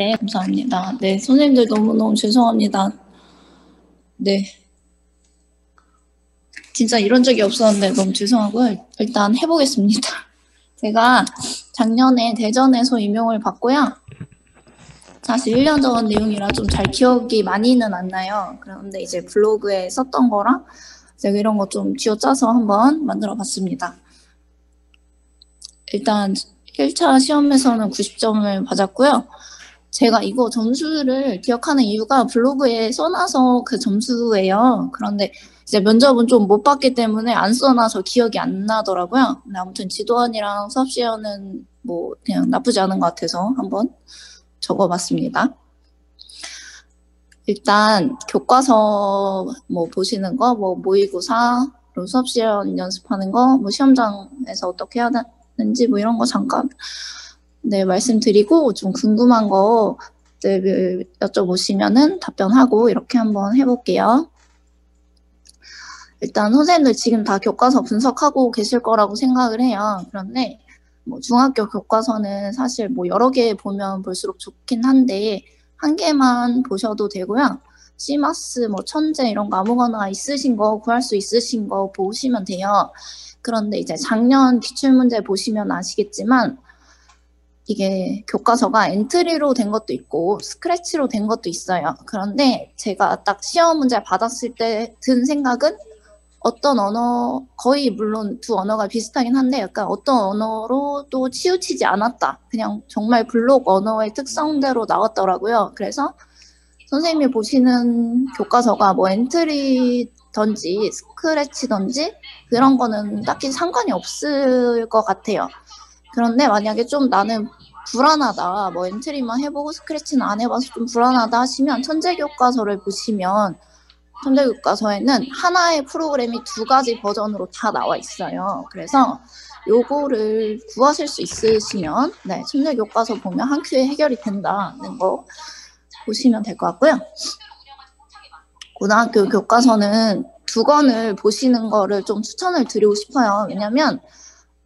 네, 감사합니다. 네, 선생님들 너무너무 죄송합니다. 네. 진짜 이런 적이 없었는데 너무 죄송하고요. 일단 해보겠습니다. 제가 작년에 대전에서 임용을 받고요. 사실 1년 전 내용이라 좀 잘 기억이 많이는 안 나요. 그런데 이제 블로그에 썼던 거랑 제가 이런 거 좀 쥐어짜서 한번 만들어 봤습니다. 일단 1차 시험에서는 90점을 받았고요. 제가 이거 점수를 기억하는 이유가 블로그에 써놔서 그 점수예요. 그런데 이제 면접은 좀 못 봤기 때문에 안 써놔서 기억이 안 나더라고요. 근데 아무튼 지도원이랑 수업 시험은 뭐 그냥 나쁘지 않은 것 같아서 한번 적어봤습니다. 일단 교과서 뭐 보시는 거, 뭐 모의고사, 수업 시험 연습하는 거, 뭐 시험장에서 어떻게 해야 되는지 뭐 이런 거 잠깐 네, 말씀드리고 좀 궁금한 거들 여쭤보시면은 답변하고 이렇게 한번 해볼게요. 일단 선생님들 지금 다 교과서 분석하고 계실 거라고 생각을 해요. 그런데 뭐 중학교 교과서는 사실 뭐 여러 개 보면 볼수록 좋긴 한데 한 개만 보셔도 되고요. 시마스, 뭐 천재 이런 거 아무거나 있으신 거 구할 수 있으신 거 보시면 돼요. 그런데 이제 작년 기출문제 보시면 아시겠지만 이게 교과서가 엔트리로 된 것도 있고 스크래치로 된 것도 있어요. 그런데 제가 딱 시험 문제 받았을 때 든 생각은 어떤 언어, 거의 물론 두 언어가 비슷하긴 한데 약간 어떤 언어로도 치우치지 않았다. 그냥 정말 블록 언어의 특성대로 나왔더라고요. 그래서 선생님이 보시는 교과서가 뭐 엔트리든지 스크래치든지 그런 거는 딱히 상관이 없을 것 같아요. 그런데 만약에 좀 나는 불안하다, 뭐 엔트리만 해보고 스크래치는 안 해봐서 좀 불안하다 하시면 천재교과서를 보시면 천재교과서에는 하나의 프로그램이 두 가지 버전으로 다 나와 있어요. 그래서 요거를 구하실 수 있으시면 네, 천재교과서 보면 한 큐에 해결이 된다는 거 보시면 될 것 같고요. 고등학교 교과서는 두 권을 보시는 거를 좀 추천을 드리고 싶어요. 왜냐면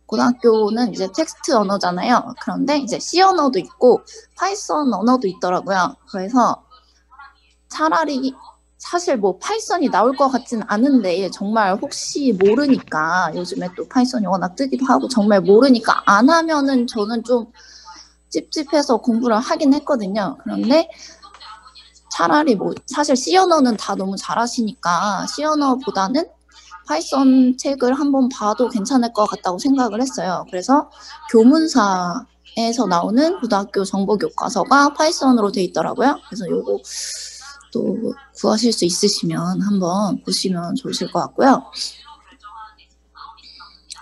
고등학교는 이제 텍스트 언어잖아요. 그런데 이제 C 언어도 있고 파이썬 언어도 있더라고요. 그래서 차라리 사실 뭐 파이썬이 나올 것 같진 않은데 정말 혹시 모르니까 요즘에 또 파이썬이 워낙 뜨기도 하고 정말 모르니까 안 하면은 저는 좀 찝찝해서 공부를 하긴 했거든요. 그런데 차라리 뭐 사실 C 언어는 다 너무 잘하시니까 C 언어보다는 파이썬 책을 한번 봐도 괜찮을 것 같다고 생각을 했어요. 그래서 교문사에서 나오는 고등학교 정보교과서가 파이썬으로 돼 있더라고요. 그래서 요거 또 구하실 수 있으시면 한번 보시면 좋으실 것 같고요.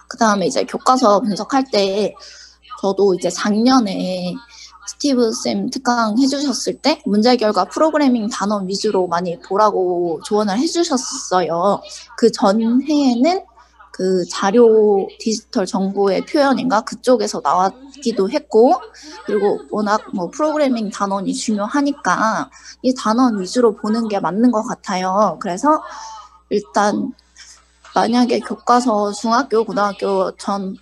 그 다음에 이제 교과서 분석할 때 저도 이제 작년에 스티브 쌤 특강 해주셨을 때 문제 결과 프로그래밍 단원 위주로 많이 보라고 조언을 해주셨어요. 그 전해에는 그 자료 디지털 정보의 표현인가 그쪽에서 나왔기도 했고 그리고 워낙 뭐 프로그래밍 단원이 중요하니까 이 단원 위주로 보는 게 맞는 것 같아요. 그래서 일단 만약에 교과서 중학교, 고등학교 전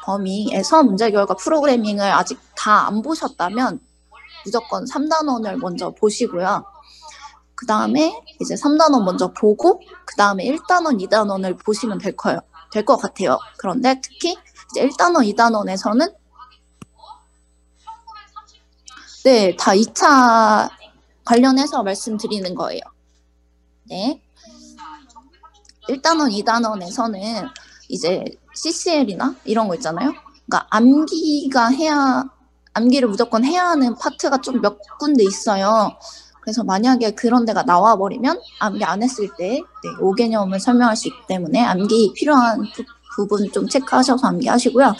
범위에서 문제 결과 프로그래밍을 아직 다 안 보셨다면 무조건 3단원을 먼저 보시고요. 그 다음에 이제 3단원 먼저 보고 그 다음에 1단원, 2단원을 보시면 될 것 같아요. 그런데 특히 이제 1단원, 2단원에서는 네, 다 2차 관련해서 말씀드리는 거예요. 네. 1단원, 2단원에서는 이제 CCL이나 이런 거 있잖아요. 그러니까 암기를 무조건 해야 하는 파트가 좀 몇 군데 있어요. 그래서 만약에 그런 데가 나와버리면 암기 안 했을 때 5개념을 설명할 수 있기 때문에 암기 필요한 부분 좀 체크하셔서 암기하시고요.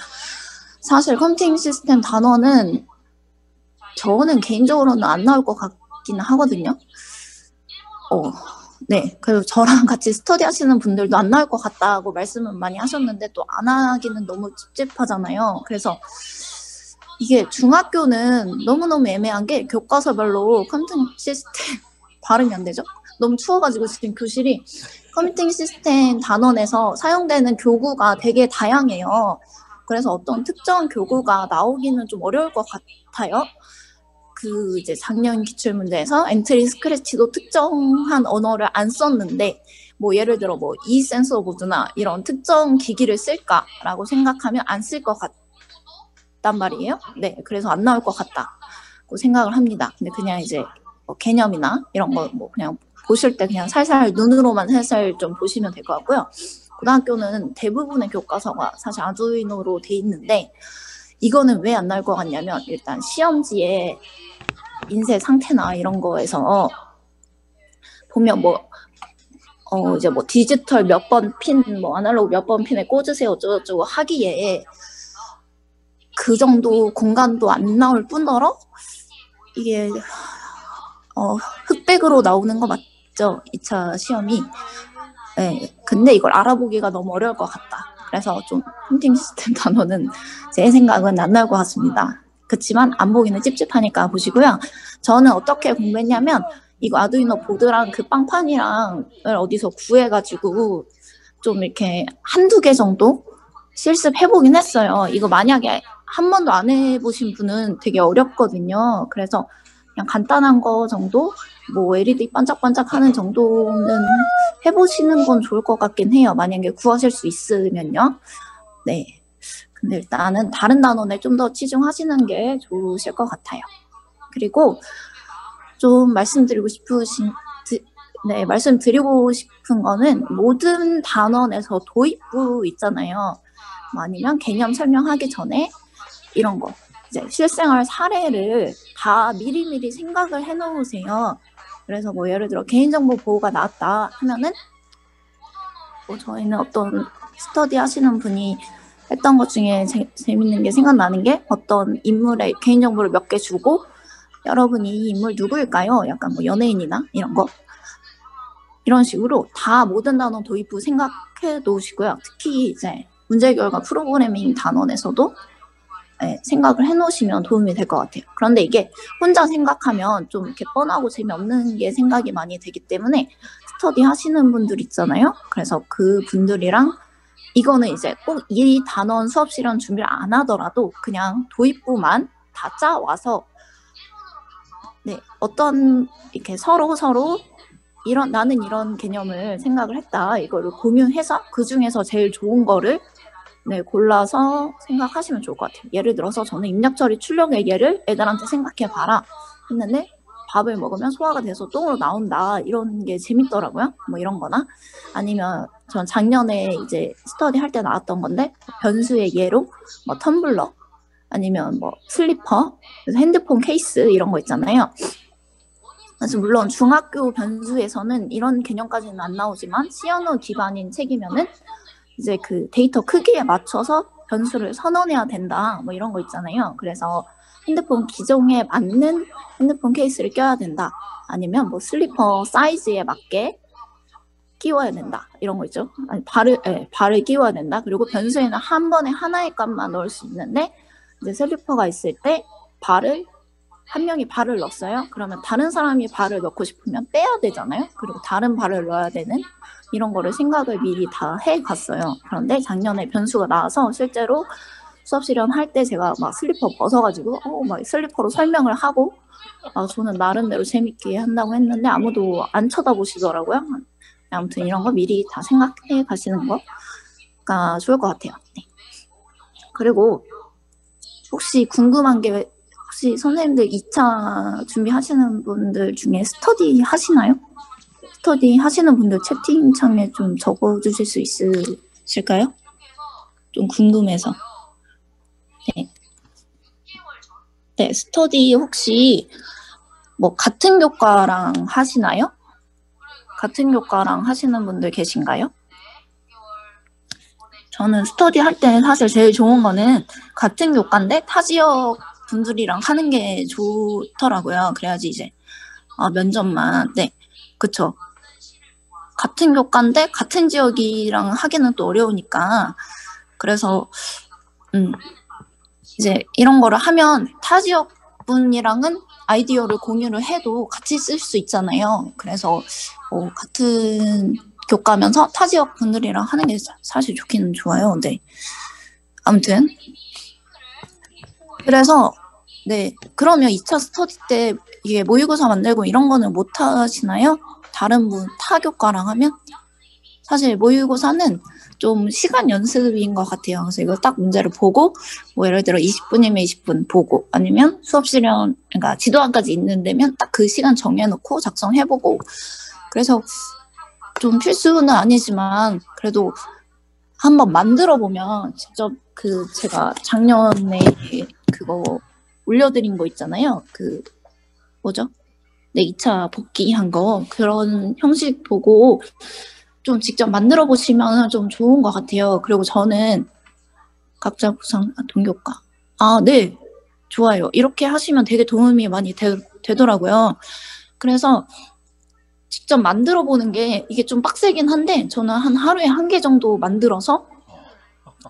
사실 컴퓨팅 시스템 단원은 저는 개인적으로는 안 나올 것 같기는 하거든요. 네, 그리고 저랑 같이 스터디 하시는 분들도 안 나올 것 같다고 말씀은 많이 하셨는데 또 안 하기는 너무 찝찝하잖아요. 그래서 이게 중학교는 너무너무 애매한 게 교과서별로 컴퓨팅 시스템 발음이 안 되죠? 너무 추워가지고 지금 교실이 컴퓨팅 시스템 단원에서 사용되는 교구가 되게 다양해요. 그래서 어떤 특정 교구가 나오기는 좀 어려울 것 같아요. 그 이제 작년 기출문제에서 엔트리 스크래치도 특정한 언어를 안 썼는데 뭐 예를 들어 뭐 이 센서 보드나 이런 특정 기기를 쓸까라고 생각하면 안 쓸 것 같단 말이에요. 네, 그래서 안 나올 것 같다고 생각을 합니다. 근데 그냥 이제 뭐 개념이나 이런 거 뭐 그냥 보실 때 그냥 살살 눈으로만 살살 좀 보시면 될 것 같고요. 고등학교는 대부분의 교과서가 사실 아두이노로 돼 있는데 이거는 왜 안 나올 것 같냐면 일단 시험지에 인쇄 상태나 이런 거에서 보면 뭐 이제 뭐 디지털 몇 번 핀, 뭐 아날로그 몇 번 핀에 꽂으세요 어쩌고저쩌고 하기에 그 정도 공간도 안 나올 뿐더러 이게 흑백으로 나오는 거 맞죠? 2차 시험이. 네, 근데 이걸 알아보기가 너무 어려울 것 같다. 그래서 좀 프린팅 시스템 단어는 제 생각은 안 나올 것 같습니다. 그렇지만 안 보기는 찝찝하니까 보시고요. 저는 어떻게 공부했냐면 이거 아두이노 보드랑 그 빵판이랑 어디서 구해가지고 좀 이렇게 한두 개 정도 실습해보긴 했어요. 이거 만약에 한 번도 안 해보신 분은 되게 어렵거든요. 그래서 그냥 간단한 거 정도, 뭐 LED 반짝반짝 하는 정도는 해보시는 건 좋을 것 같긴 해요. 만약에 구하실 수 있으면요. 네. 근데 일단은 다른 단원에 좀 더 치중하시는 게 좋으실 것 같아요. 그리고 좀 말씀드리고 싶은 거는 모든 단원에서 도입부 있잖아요. 뭐 아니면 개념 설명하기 전에 이런 거 이제 실생활 사례를 다 미리미리 생각을 해놓으세요. 그래서 뭐 예를 들어 개인정보 보호가 나왔다 하면은 뭐 저희는 어떤 스터디 하시는 분이 했던 것 중에 재밌는 게 생각나는 게 어떤 인물의 개인정보를 몇 개 주고 여러분이 이 인물 누구일까요? 약간 뭐 연예인이나 이런 거 이런 식으로 다 모든 단원 도입부 생각해 놓으시고요. 특히 이제 문제결과 프로그래밍 단원에서도 생각을 해놓으시면 도움이 될 것 같아요. 그런데 이게 혼자 생각하면 좀 이렇게 뻔하고 재미없는 게 생각이 많이 되기 때문에 스터디 하시는 분들 있잖아요. 그래서 그 분들이랑 이거는 이제 꼭 이 단원 수업 실현 준비를 안 하더라도 그냥 도입부만 다 짜와서 어떤 이렇게 서로 나는 이런 개념을 생각을 했다. 이거를 공유해서 그 중에서 제일 좋은 거를 골라서 생각하시면 좋을 것 같아요. 예를 들어서 저는 입력처리 출력의 예를 애들한테 생각해봐라 했는데 밥을 먹으면 소화가 돼서 똥으로 나온다. 이런 게 재밌더라고요. 뭐 이런 거나 아니면 전 작년에 이제 스터디 할 때 나왔던 건데 변수의 예로 뭐 텀블러 아니면 뭐 슬리퍼, 핸드폰 케이스 이런 거 있잖아요. 그래서 물론 중학교 변수에서는 이런 개념까지는 안 나오지만 시연어 기반인 책이면은 이제 그 데이터 크기에 맞춰서 변수를 선언해야 된다. 뭐 이런 거 있잖아요. 그래서 핸드폰 기종에 맞는 핸드폰 케이스를 껴야 된다. 아니면 뭐 슬리퍼 사이즈에 맞게 끼워야 된다. 이런 거 있죠. 아니, 발을 끼워야 된다. 그리고 변수에는 한 번에 하나의 값만 넣을 수 있는데 이제 슬리퍼가 있을 때 한 명이 발을 넣었어요. 그러면 다른 사람이 발을 넣고 싶으면 빼야 되잖아요. 그리고 다른 발을 넣어야 되는 이런 거를 생각을 미리 다 해갔어요. 그런데 작년에 변수가 나와서 실제로 수업 실현할 때 제가 막 슬리퍼 벗어가지고 막 슬리퍼로 설명을 하고 저는 나름대로 재밌게 한다고 했는데 아무도 안 쳐다보시더라고요. 아무튼 이런 거 미리 다 생각해 가시는 거가 좋을 것 같아요. 네. 그리고 혹시 궁금한 게 혹시 선생님들 2차 준비하시는 분들 중에 스터디 하시나요? 스터디 하시는 분들 채팅창에 좀 적어주실 수 있으실까요? 좀 궁금해서. 네, 스터디 혹시 뭐 같은 교과랑 하시나요? 같은 교과랑 하시는 분들 계신가요? 저는 스터디 할 때 사실 제일 좋은 거는 같은 교과인데 타 지역 분들이랑 하는 게 좋더라고요. 그래야지 이제 면접만 그쵸. 같은 교과인데 같은 지역이랑 하기는 또 어려우니까 그래서 이제 이런 거를 하면 타 지역 분이랑은 아이디어를 공유를 해도 같이 쓸 수 있잖아요. 그래서 같은 교과면서 타 지역 분들이랑 하는 게 사실 좋기는 좋아요. 네. 아무튼 그래서 네. 그러면 2차 스터디 때 이게 모의고사 만들고 이런 거는 못 하시나요? 다른 타 교과랑 하면? 사실 모의고사는 좀 시간 연습인 것 같아요. 그래서 이거 딱 문제를 보고, 뭐 예를 들어 20분이면 20분 보고, 아니면 수업 시간, 그러니까 지도안까지 있는 데면 딱 그 시간 정해놓고 작성해보고, 그래서 좀 필수는 아니지만, 그래도 한번 만들어 보면 직접 제가 작년에 그거 올려드린 거 있잖아요. 뭐죠? 네, 2차 복귀한 거. 그런 형식 보고 좀 직접 만들어 보시면 좀 좋은 것 같아요. 그리고 저는 각자 구상 동교과. 네. 좋아요. 이렇게 하시면 되게 도움이 많이 되더라고요. 그래서 직접 만들어 보는 게 이게 좀 빡세긴 한데 저는 한 하루에 1개 정도 만들어서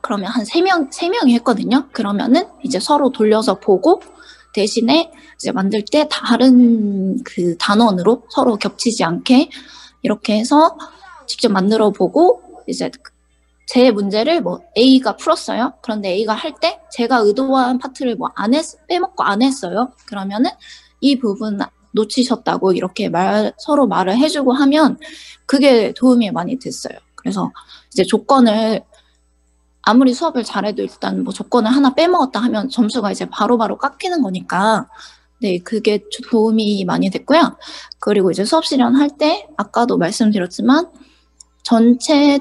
그러면 한 3명이 했거든요. 그러면은 이제 서로 돌려서 보고 대신에 이제 만들 때 다른 그 단원으로 서로 겹치지 않게 이렇게 해서 직접 만들어 보고 이제 제 문제를 뭐 A가 풀었어요. 그런데 A가 할 때 제가 의도한 파트를 빼먹고 안 했어요. 그러면은 이 부분 놓치셨다고 이렇게 서로 말을 해주고 하면 그게 도움이 많이 됐어요. 그래서 이제 조건을 아무리 수업을 잘해도 일단 뭐 조건을 하나 빼먹었다 하면 점수가 이제 바로바로 깎이는 거니까 네, 그게 도움이 많이 됐고요. 그리고 이제 수업 실현할 때 아까도 말씀드렸지만 전체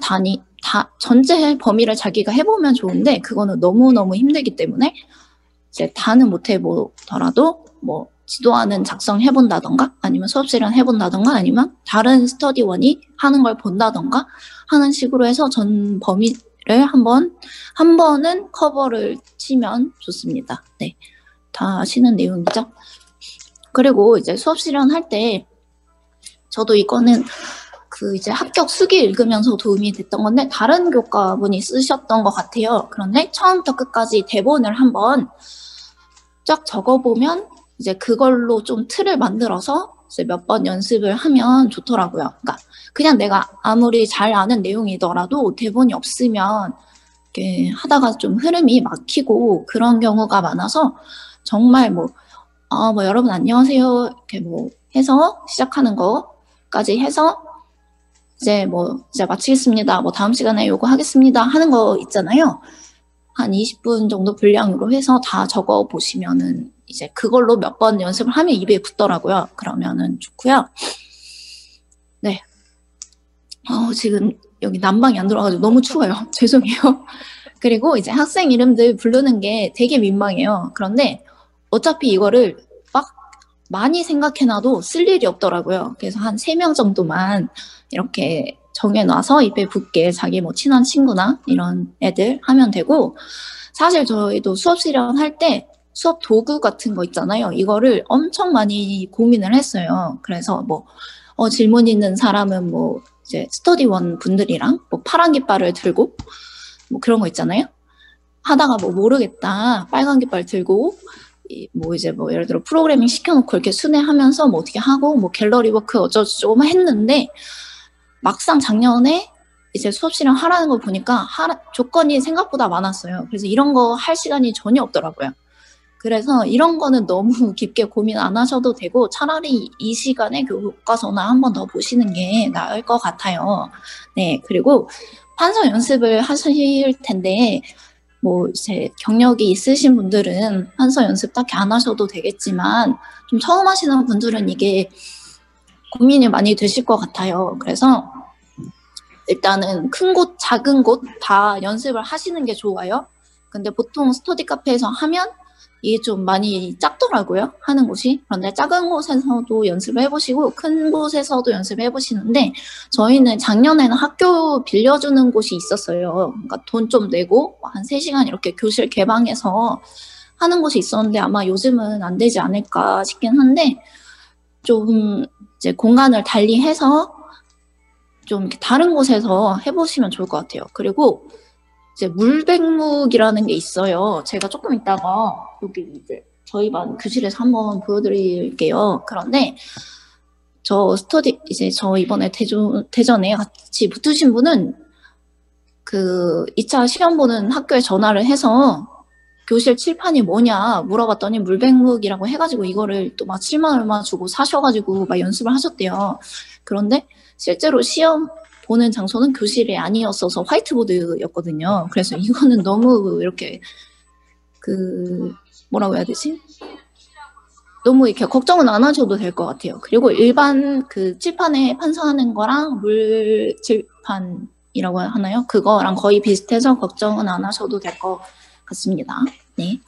범위를 자기가 해보면 좋은데 그거는 너무너무 힘들기 때문에 이제 다는 못 해보더라도 뭐 지도안은 작성해본다던가 아니면 수업 실현 해본다던가 아니면 다른 스터디원이 하는 걸 본다던가 하는 식으로 해서 전 범위를 한 번은 커버를 치면 좋습니다. 네, 다 아시는 내용이죠. 그리고 이제 수업 실현할 때 저도 이거는 이제 합격 수기 읽으면서 도움이 됐던 건데 다른 교과분이 쓰셨던 것 같아요. 그런데 처음부터 끝까지 대본을 한번 쫙 적어보면 이제 그걸로 좀 틀을 만들어서 이제 몇 번 연습을 하면 좋더라고요. 그러니까 그냥 내가 아무리 잘 아는 내용이더라도 대본이 없으면 이렇게 하다가 좀 흐름이 막히고 그런 경우가 많아서 정말 뭐 여러분 안녕하세요 이렇게 해서 시작하는 거까지 해서 이제 마치겠습니다. 다음 시간에 요거 하겠습니다. 하는 거 있잖아요. 한 20분 정도 분량으로 해서 다 적어 보시면은 이제 그걸로 몇 번 연습을 하면 입에 붙더라고요. 그러면은 좋고요. 네. 지금 여기 난방이 안 들어가지고 너무 추워요. 죄송해요. 그리고 이제 학생 이름들 부르는 게 되게 민망해요. 그런데 어차피 이거를 막 많이 생각해놔도 쓸 일이 없더라고요. 그래서 한 3명 정도만 이렇게 정해놔서 입에 붙게 자기 친한 친구나 이런 애들 하면 되고 사실 저희도 수업 실현할 때 수업 도구 같은 거 있잖아요. 이거를 엄청 많이 고민을 했어요. 그래서 질문 있는 사람은 이제 스터디원 분들이랑 파란 깃발을 들고 그런 거 있잖아요. 하다가 모르겠다. 빨간 깃발 들고 예를 들어 프로그래밍 시켜놓고 이렇게 순회하면서 어떻게 하고 갤러리 워크 어쩌고저쩌고 했는데 막상 작년에 이제 수업 실현 하라는 걸 보니까 조건이 생각보다 많았어요. 그래서 이런 거 할 시간이 전혀 없더라고요. 그래서 이런 거는 너무 깊게 고민 안 하셔도 되고 차라리 이 시간에 교과서나 한 번 더 보시는 게 나을 것 같아요. 네, 그리고 판서 연습을 하실 텐데 이제 경력이 있으신 분들은 판서 연습 딱히 안 하셔도 되겠지만 좀 처음 하시는 분들은 이게 고민이 많이 되실 것 같아요. 그래서 일단은 큰 곳, 작은 곳 다 연습을 하시는 게 좋아요. 근데 보통 스터디 카페에서 하면 이게 좀 많이 작더라고요. 하는 곳이. 그런데 작은 곳에서도 연습을 해보시고 큰 곳에서도 연습을 해보시는데 저희는 작년에는 학교 빌려주는 곳이 있었어요. 그러니까 돈 좀 내고 한 3시간 이렇게 교실 개방해서 하는 곳이 있었는데 아마 요즘은 안 되지 않을까 싶긴 한데 좀 이제 공간을 달리해서 좀 다른 곳에서 해보시면 좋을 것 같아요. 그리고 이제 물백묵이라는 게 있어요. 제가 조금 이따가 여기 이제 저희 반 교실에서 한번 보여드릴게요. 그런데 저 이번에 대전에 같이 붙으신 분은 2차 시험 보는 학교에 전화를 해서 교실 칠판이 뭐냐 물어봤더니 물백묵이라고 해가지고 이거를 또 막 7만 얼마 주고 사셔가지고 막 연습을 하셨대요. 그런데 실제로 시험 보는 장소는 교실이 아니었어서 화이트보드였거든요. 그래서 이거는 너무 이렇게 뭐라고 해야 되지? 너무 이렇게 걱정은 안 하셔도 될 것 같아요. 그리고 일반 칠판에 판서하는 거랑 물칠판이라고 하나요? 그거랑 거의 비슷해서 걱정은 안 하셔도 될 것 같습니다. 네.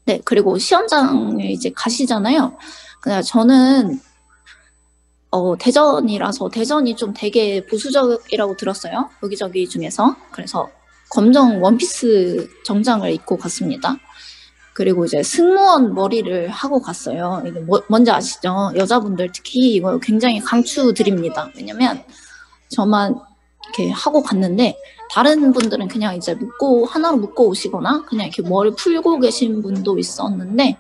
네, 그리고 시험장에 이제 가시잖아요. 그냥 저는 대전이라서 대전이 좀 되게 보수적이라고 들었어요. 여기저기 중에서. 그래서 검정 원피스 정장을 입고 갔습니다. 그리고 이제 승무원 머리를 하고 갔어요. 이게 뭔지 아시죠? 여자분들 특히 이거 굉장히 강추드립니다. 왜냐면 저만 이렇게 하고 갔는데 다른 분들은 그냥 이제 하나로 묶고 오시거나 그냥 이렇게 머리 풀고 계신 분도 있었는데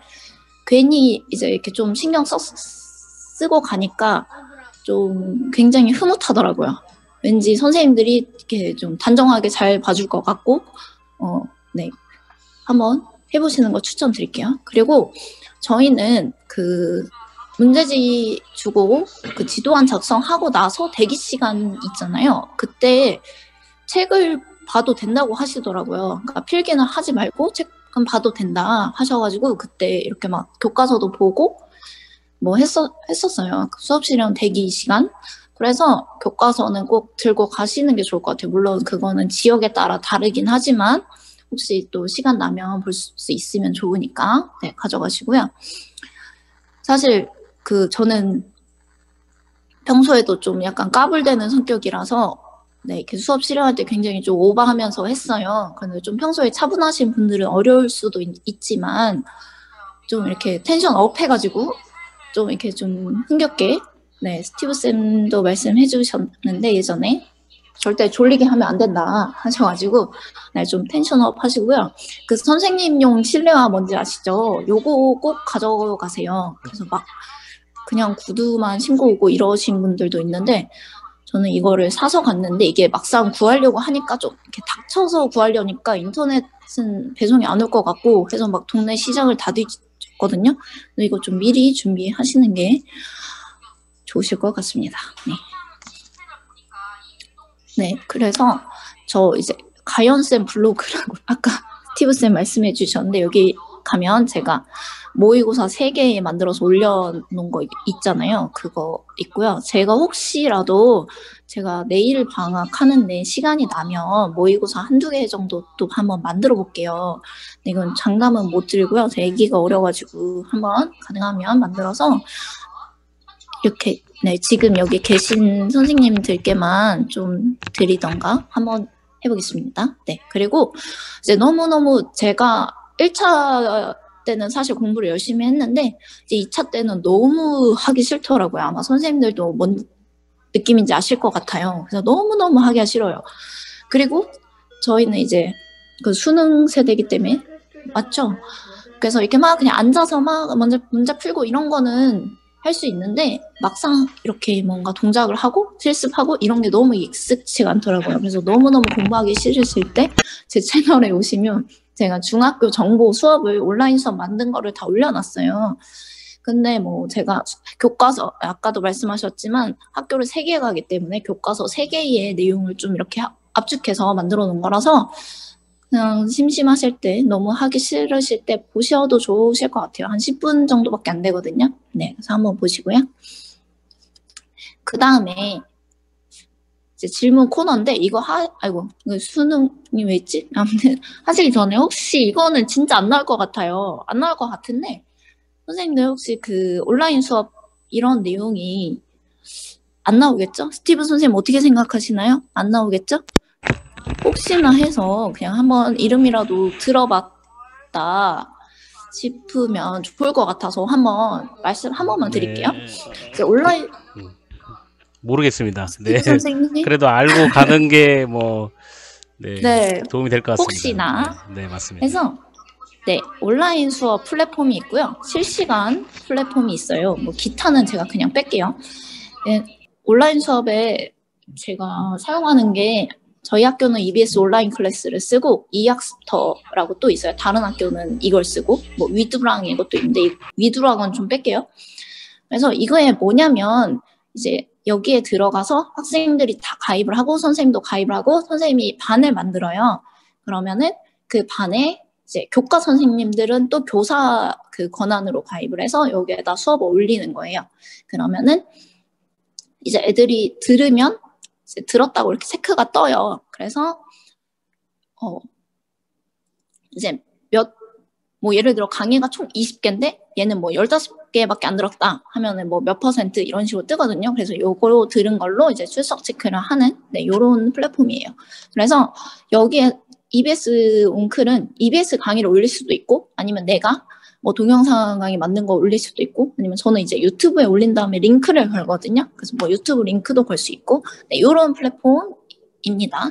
괜히 이제 이렇게 좀 신경 쓰고 가니까 좀 굉장히 흐뭇하더라고요. 왠지 선생님들이 이렇게 좀 단정하게 잘 봐줄 것 같고, 네. 한번 해보시는 거 추천드릴게요. 그리고 저희는 문제지 주고 지도안 작성하고 나서 대기 시간 있잖아요. 그때 책을 봐도 된다고 하시더라고요. 그러니까 필기는 하지 말고 책은 봐도 된다 하셔가지고 그때 이렇게 막 교과서도 보고 뭐 했었어요. 수업시간 대기 시간. 그래서 교과서는 꼭 들고 가시는 게 좋을 것 같아요. 물론 그거는 지역에 따라 다르긴 하지만 혹시 또 시간 나면 볼 수 있으면 좋으니까 네, 가져가시고요. 사실 저는 평소에도 좀 약간 까불대는 성격이라서 네, 이렇게 수업 실행할 때 굉장히 좀 오버하면서 했어요. 그런데 좀 평소에 차분하신 분들은 어려울 수도 있지만 좀 이렇게 텐션 업 해가지고 좀 이렇게 좀 흥겹게 네, 스티브 쌤도 말씀해 주셨는데 예전에 절대 졸리게 하면 안 된다 하셔가지고 네, 좀 텐션업 하시고요. 선생님용 실내화 뭔지 아시죠? 요거 꼭 가져가세요. 그래서 막 그냥 구두만 신고 오고 이러신 분들도 있는데 저는 이거를 사서 갔는데 이게 막상 구하려고 하니까 좀 이렇게 닥쳐서 구하려니까 인터넷은 배송이 안 올 것 같고 그래서 막 동네 시장을 다 뒤졌거든요. 이거 좀 미리 준비하시는 게 좋으실 것 같습니다. 네. 네, 그래서 저 이제 가연쌤 블로그라고 아까 스티브쌤 말씀해 주셨는데 여기 가면 제가 모의고사 3개 만들어서 올려놓은 거 있잖아요. 그거 있고요. 제가 혹시라도 제가 내일 방학하는데 시간이 나면 모의고사 1-2개 정도 또 한번 만들어 볼게요. 근데 이건 장담은 못 드리고요. 제 애기가 어려가지고 한번 가능하면 만들어서 이렇게 네, 지금 여기 계신 선생님들께만 좀 드리던가 한번 해보겠습니다. 네, 그리고 이제 너무너무 제가 1차 때는 사실 공부를 열심히 했는데 이제 2차 때는 너무 하기 싫더라고요. 아마 선생님들도 뭔 느낌인지 아실 것 같아요. 그래서 너무너무 하기가 싫어요. 그리고 저희는 이제 수능 세대이기 때문에 맞죠? 그래서 이렇게 막 그냥 앉아서 막 먼저 문제 풀고 이런 거는 할 수 있는데 막상 이렇게 뭔가 동작을 하고 실습하고 이런 게 너무 익숙치가 않더라고요. 그래서 너무너무 공부하기 싫으실 때 제 채널에 오시면 제가 중학교 정보 수업을 온라인 수업 만든 거를 다 올려놨어요. 근데 뭐 제가 교과서 아까도 말씀하셨지만 학교를 3개 가기 때문에 교과서 3개의 내용을 좀 이렇게 압축해서 만들어 놓은 거라서 그냥 심심하실 때 너무 하기 싫으실 때 보셔도 좋으실 것 같아요. 한 10분 정도밖에 안 되거든요. 네, 그래서 한번 보시고요. 그 다음에 이제 질문 코너인데 이거 아이고 수능이 왜 있지? 아무튼 하시기 전에 혹시 이거는 진짜 안 나올 것 같아요. 안 나올 것 같은데 선생님들 혹시 온라인 수업 이런 내용이 안 나오겠죠? 스티브 선생님 어떻게 생각하시나요? 안 나오겠죠? 혹시나 해서 그냥 한번 이름이라도 들어봤다 싶으면 좋을 것 같아서 한번 말씀 한 번만 드릴게요. 이제 온라인 모르겠습니다. 네. 선생님. 그래도 알고 가는 게 네. 도움이 될 것 같습니다. 혹시나 네, 맞습니다. 해서 네, 온라인 수업 플랫폼이 있고요. 실시간 플랫폼이 있어요. 뭐 기타는 제가 그냥 뺄게요. 네, 온라인 수업에 제가 사용하는 게 저희 학교는 EBS 온라인 클래스를 쓰고 이학스터라고 또 있어요. 다른 학교는 이걸 쓰고 뭐 위두랑 이것도 있는데 위두랑은 좀 뺄게요. 그래서 이거에 뭐냐면 이제 여기에 들어가서 학생들이 다 가입을 하고 선생님도 가입을 하고 선생님이 반을 만들어요. 그러면은 그 반에 이제 교과 선생님들은 또 교사 그 권한으로 가입을 해서 여기에다 수업을 올리는 거예요. 그러면은 이제 애들이 들으면 이제 들었다고 이렇게 체크가 떠요. 그래서 이제 뭐 예를 들어 강의가 총 20개인데 얘는 뭐 15개밖에 안 들었다 하면은 뭐 몇 퍼센트 이런 식으로 뜨거든요. 그래서 요거 들은 걸로 이제 출석 체크를 하는 요런 플랫폼이에요. 그래서 여기에 EBS 온클은 EBS 강의를 올릴 수도 있고 아니면 내가 뭐 동영상 강의 만든 거 올릴 수도 있고 아니면 저는 이제 유튜브에 올린 다음에 링크를 걸거든요. 그래서 뭐 유튜브 링크도 걸 수 있고 요런 플랫폼입니다.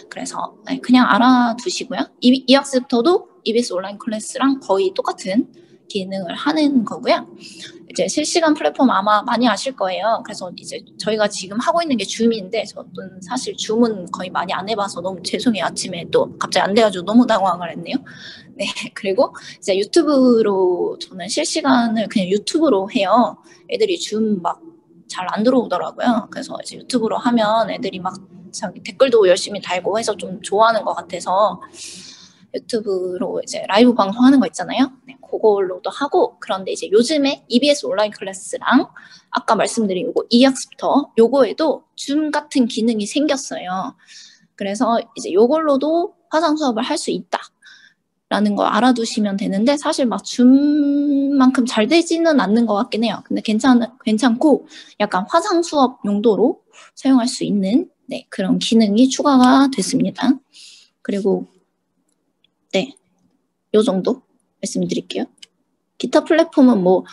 그래서 그냥 알아두시고요. 이학습터도 EBS 온라인 클래스랑 거의 똑같은 기능을 하는 거고요. 이제 실시간 플랫폼 아마 많이 아실 거예요. 그래서 이제 저희가 지금 하고 있는 게 줌인데 저는 사실 줌은 거의 많이 안 해봐서 너무 죄송해요. 아침에 또 갑자기 안 돼가지고 너무 당황을 했네요. 네, 그리고 이제 유튜브로 저는 실시간을 그냥 유튜브로 해요. 애들이 줌 막 잘 안 들어오더라고요. 그래서 이제 유튜브로 하면 애들이 막 자기 댓글도 열심히 달고 해서 좀 좋아하는 것 같아서 유튜브로 이제 라이브 방송하는 거 있잖아요. 네, 그걸로도 하고 그런데 이제 요즘에 EBS 온라인 클래스랑 아까 말씀드린 요거 이학습터 요거에도 줌 같은 기능이 생겼어요. 그래서 이제 요걸로도 화상 수업을 할 수 있다. 라는 거 알아두시면 되는데 사실 막 줌만큼 잘 되지는 않는 것 같긴 해요. 근데 괜찮고 약간 화상 수업 용도로 사용할 수 있는 그런 기능이 추가가 됐습니다. 그리고 요 정도 말씀드릴게요. 기타 플랫폼은 뭐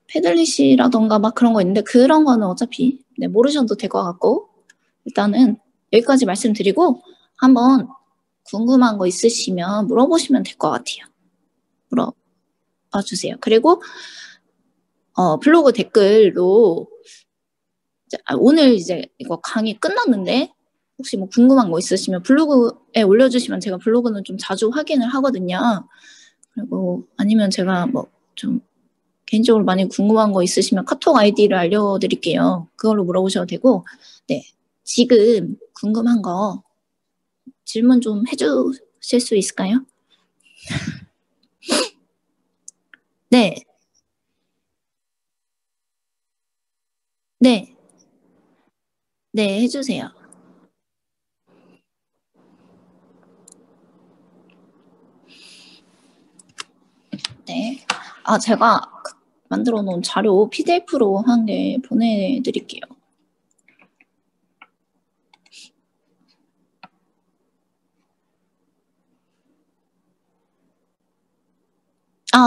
패들릿이라던가 막 그런 거 있는데 그런 거는 어차피 모르셔도 될 것 같고 일단은 여기까지 말씀드리고 한번 궁금한 거 있으시면 물어보시면 될 것 같아요. 물어봐 주세요. 그리고 블로그 댓글로 오늘 이제 이거 강의 끝났는데 혹시 뭐 궁금한 거 있으시면 블로그에 올려주시면 제가 블로그는 좀 자주 확인을 하거든요. 그리고 아니면 제가 뭐 좀 개인적으로 많이 궁금한 거 있으시면 카톡 아이디를 알려드릴게요. 그걸로 물어보셔도 되고 지금 궁금한 거 질문 좀 해주실 수 있을까요? 네. 네. 네, 해주세요. 네. 제가 만들어 놓은 자료 PDF로 한 개 보내드릴게요.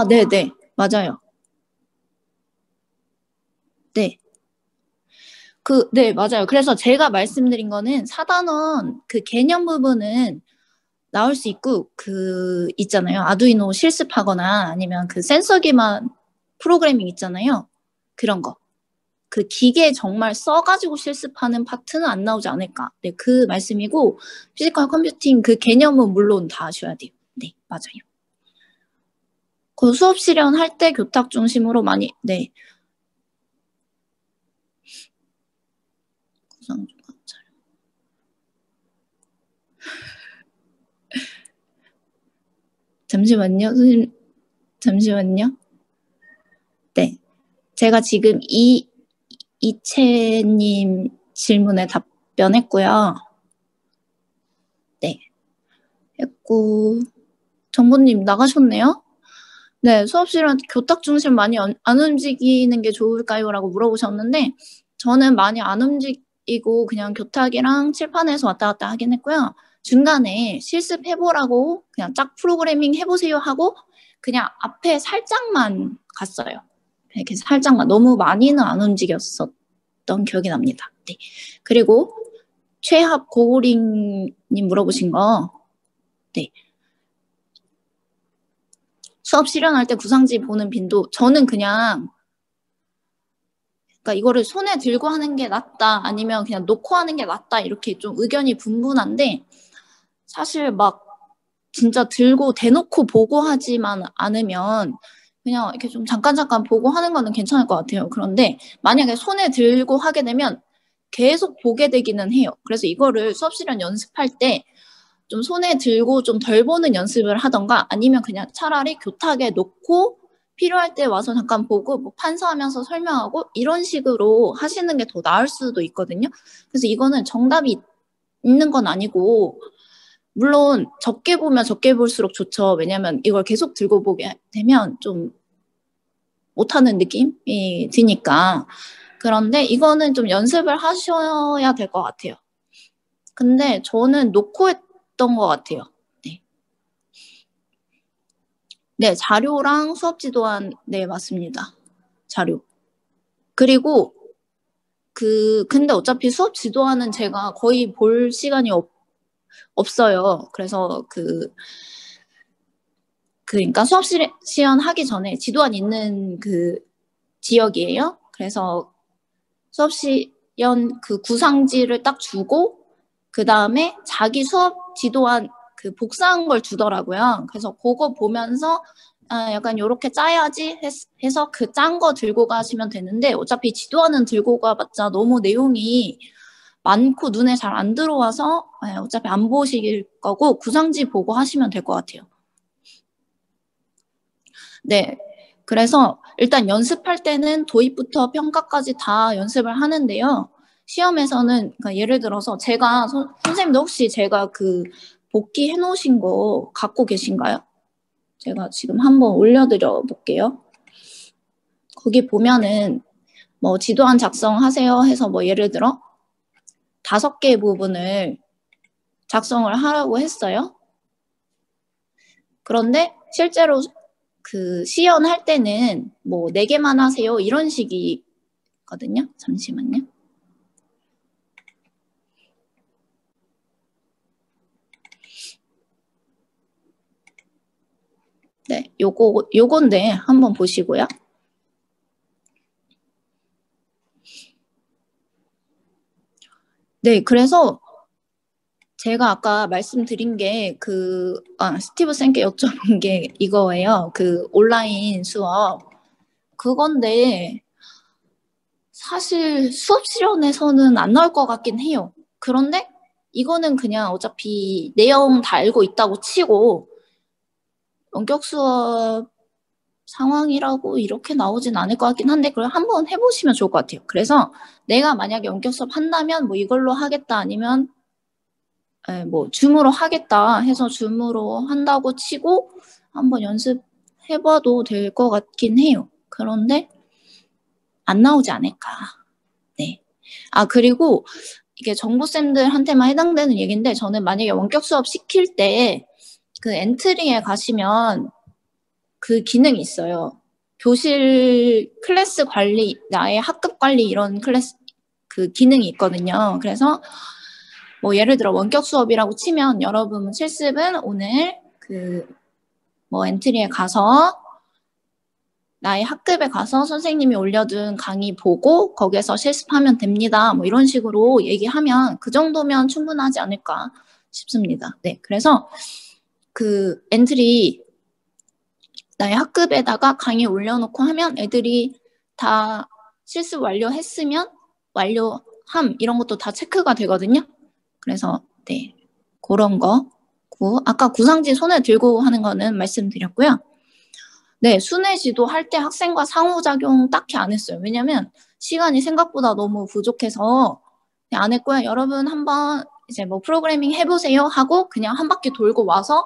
네네. 맞아요. 네. 네, 맞아요. 그래서 제가 말씀드린 거는 4단원 그 개념 부분은 나올 수 있고, 있잖아요. 아두이노 실습하거나 아니면 그 센서 기반 프로그래밍 있잖아요. 그런 거. 그 기계 정말 써가지고 실습하는 파트는 안 나오지 않을까. 네, 그 말씀이고, 피지컬 컴퓨팅 그 개념은 물론 다 아셔야 돼요. 네, 맞아요. 그 수업 실현할 때 교탁 중심으로 많이, 네. 잠시만요. 선생님, 잠시만요. 네. 제가 지금 이채님 질문에 답변했고요. 네. 했고, 정보님 나가셨네요? 네, 수업실은 교탁 중심 많이 안 움직이는 게 좋을까요? 라고 물어보셨는데, 저는 많이 안 움직이고 그냥 교탁이랑 칠판에서 왔다 갔다 하긴 했고요. 중간에 실습해보라고 그냥 짝 프로그래밍 해보세요 하고 그냥 앞에 살짝만 갔어요. 이렇게 살짝만. 너무 많이는 안 움직였었던 기억이 납니다. 네. 그리고 최합 고고링님 물어보신 거, 네. 수업 실현할 때 구상지 보는 빈도, 저는 그냥, 그러니까 이거를 손에 들고 하는 게 낫다, 아니면 그냥 놓고 하는 게 낫다, 이렇게 좀 의견이 분분한데, 사실 막 진짜 들고 대놓고 보고 하지만 않으면 그냥 이렇게 좀 잠깐 보고 하는 거는 괜찮을 것 같아요. 그런데 만약에 손에 들고 하게 되면 계속 보게 되기는 해요. 그래서 이거를 수업 시간 연습할 때 좀 손에 들고 좀 덜 보는 연습을 하던가, 아니면 그냥 차라리 교탁에 놓고 필요할 때 와서 잠깐 보고 뭐 판서하면서 설명하고 이런 식으로 하시는 게 더 나을 수도 있거든요. 그래서 이거는 정답이 있는 건 아니고, 물론 적게 보면 적게 볼수록 좋죠. 왜냐면 이걸 계속 들고 보게 되면 좀 못하는 느낌이 드니까. 그런데 이거는 좀 연습을 하셔야 될 것 같아요. 근데 저는 놓고 했던 것 같아요. 네. 네, 자료랑 수업 지도안, 네, 맞습니다. 자료. 그리고 근데 어차피 수업 지도안은 제가 거의 볼 시간이 없어요. 그래서 그러니까 수업 시연 하기 전에 지도안 있는 그 지역이에요. 그래서 수업 시연 그 구상지를 딱 주고, 그 다음에 자기 수업 지도안 그 복사한 걸 주더라고요. 그래서 그거 보면서 약간 요렇게 짜야지 해서 그 짠 거 들고 가시면 되는데, 어차피 지도안은 들고 가봤자 너무 내용이 많고 눈에 잘 안 들어와서 어차피 안 보실 거고 구상지 보고 하시면 될 것 같아요. 네. 그래서 일단 연습할 때는 도입부터 평가까지 다 연습을 하는데요. 시험에서는, 그러니까 예를 들어서 제가, 선생님도 혹시 제가 그 복귀해 놓으신 거 갖고 계신가요? 제가 지금 한번 올려드려 볼게요. 거기 보면은 뭐 지도안 작성하세요 해서 뭐 예를 들어 5개의 부분을 작성을 하라고 했어요. 그런데 실제로 그 시연할 때는 뭐 4개만 하세요 이런 식이거든요. 잠시만요. 네, 요건데 한번 보시고요. 네, 그래서 제가 아까 말씀드린 게 스티브 쌤께 여쭤본 게 이거예요. 그 온라인 수업. 그건데 사실 수업 실현에서는 안 나올 것 같긴 해요. 그런데 이거는 그냥 어차피 내용 다 알고 있다고 치고 원격 수업 상황이라고 이렇게 나오진 않을 것 같긴 한데, 그걸 한번 해보시면 좋을 것 같아요. 그래서 내가 만약에 원격 수업 한다면 뭐 이걸로 하겠다, 아니면 뭐 줌으로 하겠다 해서 줌으로 한다고 치고 한번 연습해봐도 될 것 같긴 해요. 그런데 안 나오지 않을까. 네. 그리고 이게 정보쌤들한테만 해당되는 얘기인데, 저는 만약에 원격 수업 시킬 때 그 엔트리에 가시면 그 기능이 있어요. 교실 클래스 관리, 나의 학급 관리 이런 클래스 그 기능이 있거든요. 그래서 뭐 예를 들어 원격 수업이라고 치면 여러분 실습은 오늘 뭐 엔트리에 가서 나의 학급에 가서 선생님이 올려둔 강의 보고 거기에서 실습하면 됩니다. 뭐 이런 식으로 얘기하면 그 정도면 충분하지 않을까 싶습니다. 네, 그래서 그 엔트리 나의 학급에다가 강의 올려놓고 하면 애들이 다 실습 완료했으면 완료함 이런 것도 다 체크가 되거든요. 그래서 네, 그런 거. 아까 구상지 손에 들고 하는 거는 말씀드렸고요. 네, 순회지도 할 때 학생과 상호작용 딱히 안 했어요. 왜냐면 시간이 생각보다 너무 부족해서 안 했고요. 여러분 한번 이제 뭐 프로그래밍 해보세요 하고 그냥 한 바퀴 돌고 와서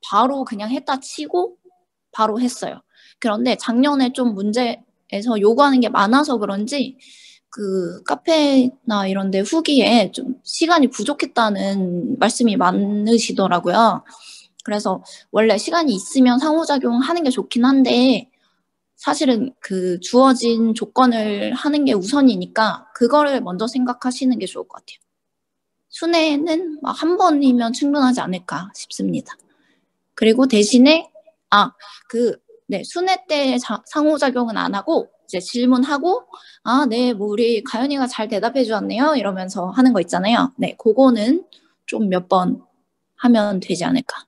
바로 그냥 했다 치고 바로 했어요. 그런데 작년에 좀 문제에서 요구하는 게 많아서 그런지 그 카페나 이런 데 후기에 좀 시간이 부족했다는 말씀이 많으시더라고요. 그래서 원래 시간이 있으면 상호작용 하는 게 좋긴 한데 사실은 그 주어진 조건을 하는 게 우선이니까 그거를 먼저 생각하시는 게 좋을 것 같아요. 순회는 막 한 번이면 충분하지 않을까 싶습니다. 그리고 대신에 네, 순회 때 상호작용은 안 하고 이제 질문하고 아, 네, 뭐 우리 가연이가 잘 대답해 주었네요. 이러면서 하는 거 있잖아요. 네, 그거는 좀 몇 번 하면 되지 않을까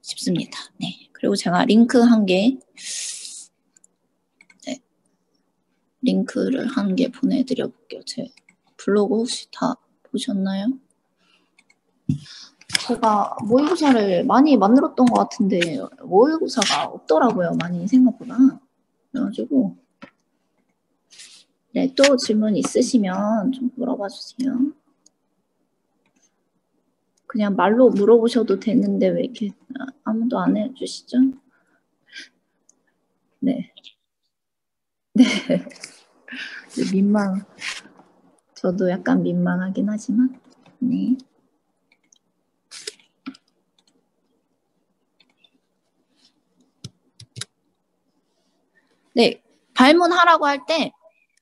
싶습니다. 네, 그리고 제가 링크 한 개, 네, 링크를 한 개 보내드려 볼게요. 제 블로그 혹시 다 보셨나요? 제가 모의고사를 많이 만들었던 것 같은데 모의고사가 없더라고요. 많이 생각보다. 그래가지고 네, 또 질문 있으시면 좀 물어봐 주세요. 그냥 말로 물어보셔도 되는데 왜 이렇게 아무도 안 해주시죠? 네. 네. 민망. 저도 약간 민망하긴 하지만. 네. 네. 발문하라고 할 때,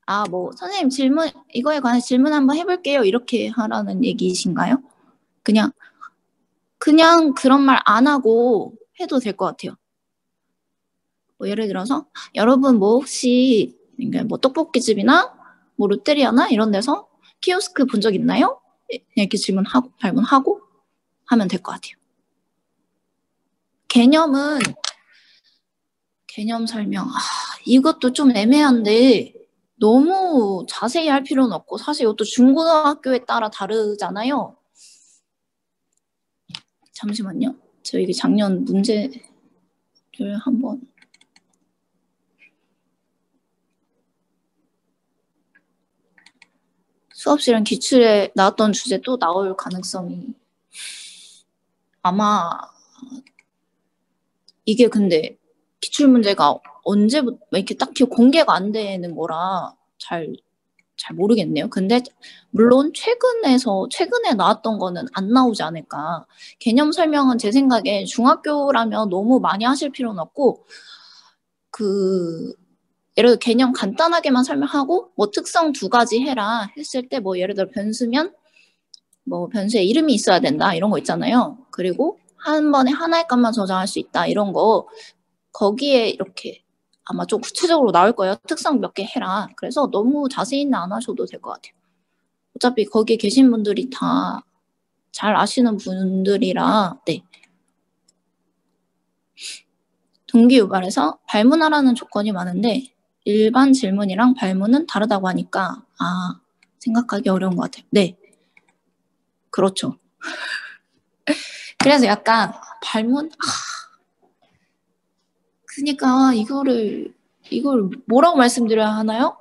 아, 뭐, 선생님 질문, 이거에 관해 질문 한번 해볼게요. 이렇게 하라는 얘기이신가요? 그냥 그런 말 안 하고 해도 될 것 같아요. 뭐 예를 들어서, 여러분 뭐 혹시, 그러니까 뭐 떡볶이집이나 뭐 롯데리아나 이런 데서 키오스크 본 적 있나요? 이렇게 질문하고, 발문하고 하면 될 것 같아요. 개념 설명. 이것도 좀 애매한데, 너무 자세히 할 필요는 없고, 사실 이것도 중고등학교에 따라 다르잖아요. 잠시만요. 저 이게 작년 문제를 한번. 수업실은 기출에 나왔던 주제 또 나올 가능성이 아마 이게 근데 기출 문제가 언제부터 이렇게 딱히 공개가 안 되는 거라 잘 모르겠네요. 근데 물론 최근에 나왔던 거는 안 나오지 않을까. 개념 설명은 제 생각에 중학교라면 너무 많이 하실 필요는 없고 예를 들어 개념 간단하게만 설명하고 뭐 특성 2가지 해라 했을 때 뭐 예를 들어 변수면 뭐 변수에 이름이 있어야 된다 이런 거 있잖아요. 그리고 한 번에 하나의 값만 저장할 수 있다 이런 거 거기에 이렇게 아마 좀 구체적으로 나올 거예요. 특성 몇 개 해라. 그래서 너무 자세히는 안 하셔도 될 것 같아요. 어차피 거기 계신 분들이 다 잘 아시는 분들이라 네. 동기 유발에서 발문하라는 조건이 많은데 일반 질문이랑 발문은 다르다고 하니까 생각하기 어려운 것 같아요. 네. 그렇죠. 그래서 약간 발문 그러니까 이걸 뭐라고 말씀드려야 하나요?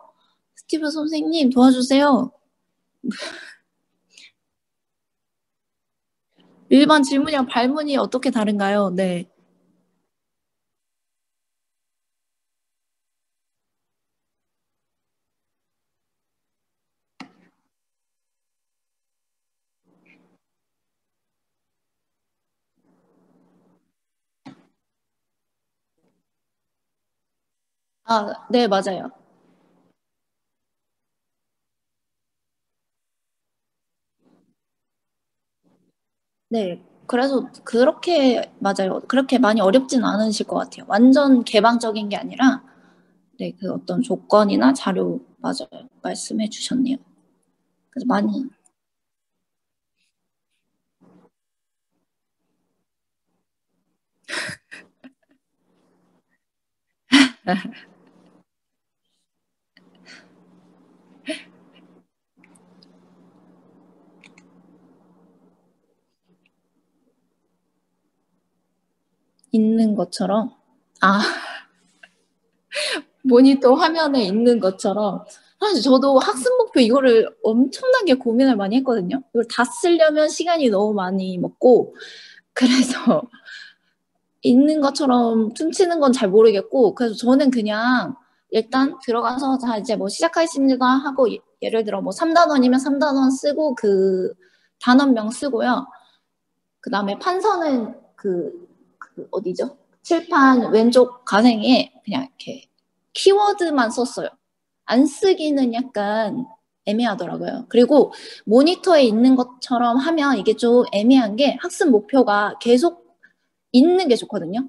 스티브 선생님 도와주세요. 일반 질문이랑 발문이 어떻게 다른가요? 네. 네, 맞아요. 네. 그래서 맞아요. 그렇게 많이 어렵진 않으실 것 같아요. 완전 개방적인 게 아니라, 네, 그 어떤 조건이나 자료, 맞아요. 말씀해 주셨네요. 그래서 많이, 있는 것처럼, 아, 모니터 화면에 있는 것처럼, 사실 저도 학습 목표 이거를 엄청나게 고민을 많이 했거든요. 이걸 다 쓰려면 시간이 너무 많이 먹고, 그래서 있는 것처럼 퉁치는 건 잘 모르겠고 그래서 저는 그냥 일단 들어가서 자 이제 뭐 시작하겠습니다 하고 예를 들어 뭐 3단원이면 3단원 쓰고 그 단원명 쓰고요. 그 다음에 판서는 어디죠? 칠판 왼쪽 가생에 그냥 이렇게 키워드만 썼어요. 안 쓰기는 약간 애매하더라고요. 그리고 모니터에 있는 것처럼 하면 이게 좀 애매한 게 학습 목표가 계속 있는 게 좋거든요.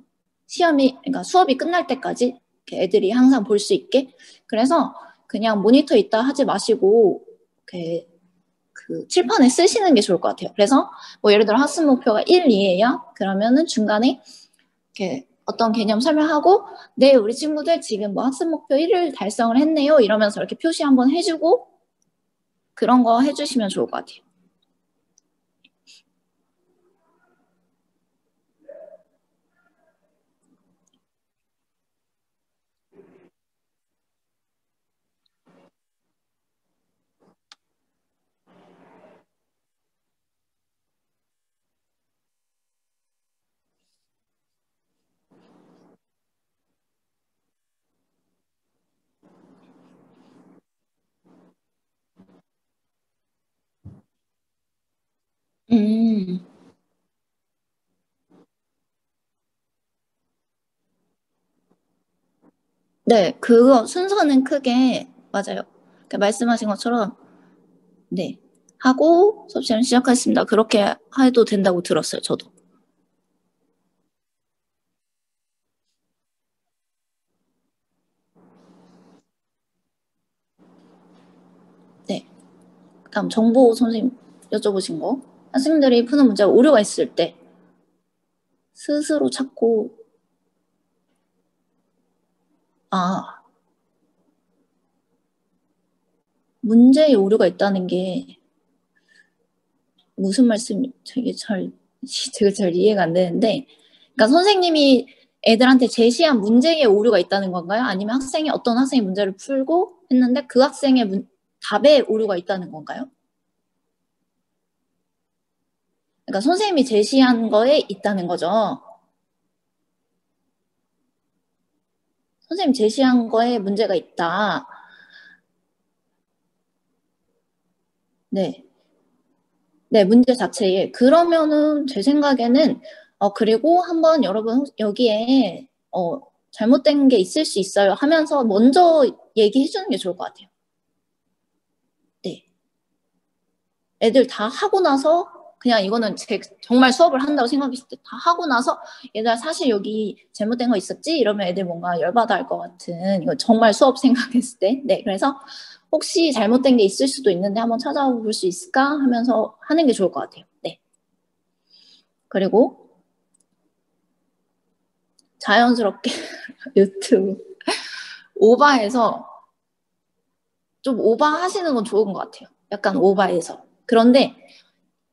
그러니까 수업이 끝날 때까지. 이렇게 애들이 항상 볼 수 있게. 그래서 그냥 모니터 있다 하지 마시고 이렇게 그 칠판에 쓰시는 게 좋을 것 같아요. 그래서 뭐 예를 들어 학습 목표가 1, 2예요. 그러면은 중간에 이렇게 어떤 개념 설명하고 네, 우리 친구들 지금 뭐 학습 목표 1을 달성을 했네요. 이러면서 이렇게 표시 한번 해주고 그런 거 해주시면 좋을 것 같아요. 음, 네, 그거 순서는 크게 맞아요. 그러니까 말씀하신 것처럼 네, 하고 수업 시간 시작하겠습니다. 그렇게 해도 된다고 들었어요, 저도. 네, 다음 정보 선생님 여쭤보신 거. 학생들이 푸는 문제가 오류가 있을 때 스스로 찾고 아, 문제에 오류가 있다는 게 무슨 말씀이 되게 잘 이해가 안 되는데, 그러니까 선생님이 애들한테 제시한 문제에 오류가 있다는 건가요? 아니면 어떤 학생이 문제를 풀고 했는데 그 학생의 답에 오류가 있다는 건가요? 그러니까 선생님이 제시한 거에 있다는 거죠. 선생님 제시한 거에 문제가 있다. 네. 네, 문제 자체에. 그러면은 제 생각에는 그리고 한번 여러분 여기에 잘못된 게 있을 수 있어요 하면서 먼저 얘기해 주는 게 좋을 것 같아요. 네. 애들 다 하고 나서 그냥 이거는 정말 수업을 한다고 생각했을 때 다 하고 나서 얘들아 사실 여기 잘못된 거 있었지? 이러면 애들 뭔가 열받아 할 것 같은 이거 정말 수업 생각했을 때. 네. 그래서 혹시 잘못된 게 있을 수도 있는데 한번 찾아볼 수 있을까 하면서 하는 게 좋을 것 같아요. 네. 그리고 자연스럽게 유튜브 오바해서 좀 오바하시는 건 좋은 것 같아요. 약간 오바해서. 그런데